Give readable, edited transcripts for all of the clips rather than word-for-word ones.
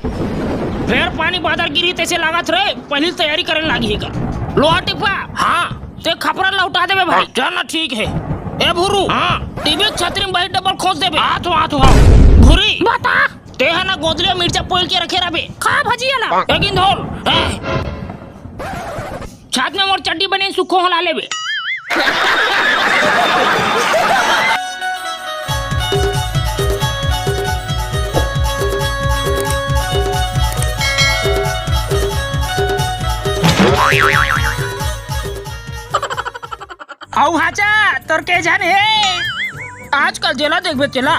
फिर पानी बादल गिरी तैसे लागत रहे, पहले तैयारी करने लगी है का। लोहा टिप्पा, हाँ ते खपरा लौटा देवे भाई। चल ठीक है। ए भूरू, हाँ टीवी छतरी में भाई डबल खोज देवे। आतो भूरी बता, ते है ना गोदलिया मिर्चा पोल के रखे रहे खा भजिया ला लेकिन धोल छात में मोर चड्डी बने सुखो हला लेवे। आओ हाचा तोर के जाने है आजकल जेला देखबे चला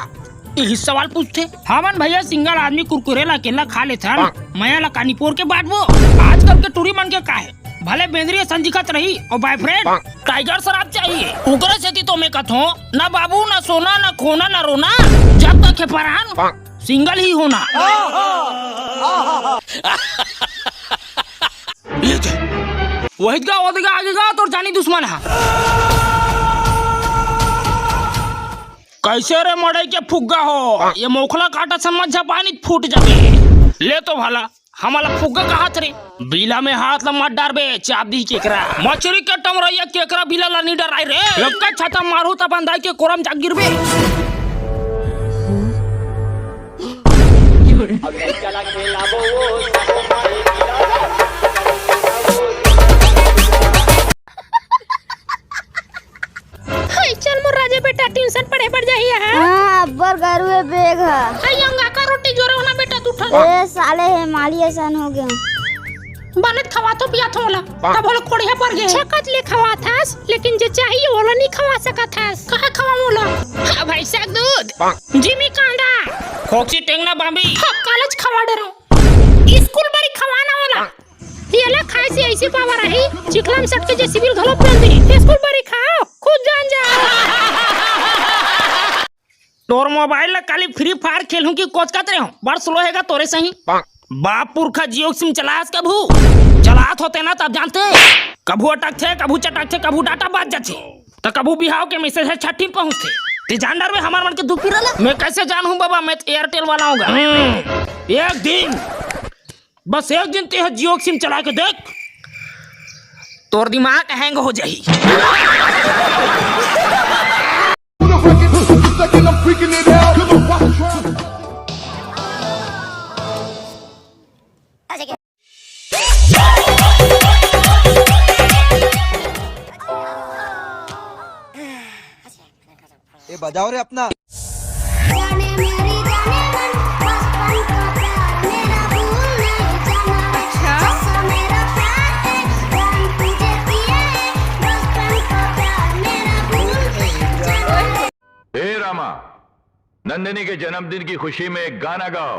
यही सवाल पूछते हमन भैया सिंगल आदमी कुरकुरे ला केला खा लेथन मया ला कानीपुर के बाटबो। आजकल के टूरी मन के काहे भले बेंद्री संदिखत रही और बॉयफ्रेंड टाइगर शराब चाहिए उकरे से तो मैं कथो ना बाबू ना सोना ना खोना ना रोना जब तक है फरहान सिंगल ही होना। वहीगा ओदगा आगेगा तोर जानी दुश्मन है। कैसे रे मड़ई के फुग्गा हो ये मोखला काटा समझ पानी फूट जाबे। ले तो भला हमारा फुग्गा कहा रे बिला में हाथ ला मत डारबे चाप दी केकरा मछली के टमरैया केकरा बिला ला नी डराई रे लक्का छाता मारू त बंदाई के कोरम जाग गिरबे। चल मोर राजे बेटा टेंशन पड़े पड़ जाही है। हां अब्बर गरुए बेग है अयंगा का रोटी जोरे होना बेटा तू उठा ए साले है माली ऐसन हो गया बनत खवा तो पिया थोला तब होल खोड़िया पर गए छकत ले खवा थास लेकिन जे चाहिए होला नहीं खवा सकत थास कहा खवा मोला हां भाई साग दूध जिमी कांदा खोक्सी टेंगना बांबी कॉलेज खवा डरो स्कूल बड़ी खवाना होला येला खाए से ऐसी पावर रही चिकलाम सट के जे सिविल घलो पड़ दी स्कूल बड़ी खाओ खुद जान जा। तोर मोबाइल ला काली फ्री फायर खेलूं की कोच करते हो बड़ स्लो हैगा तोरे सही बाप पुरखा जियो सिम चलास कभू चलात होते ना तब जानते कभू अटक थे कभू चटक थे कभू डाटा बाज जाते तो कभू बिहाव के मैसेज है छठी पहुंचते ते जानदार में हमार मन के दुख पिरला मैं कैसे जानूं बाबा मैं एयरटेल वाला हूँगा। एक दिन बस एक दिन ते जियो सिम चला के देख तोर दिमाग हैंग हो जाही। ये बजाओ रे अपना रामा नंदिनी के जन्मदिन की खुशी में एक गाना गाओ।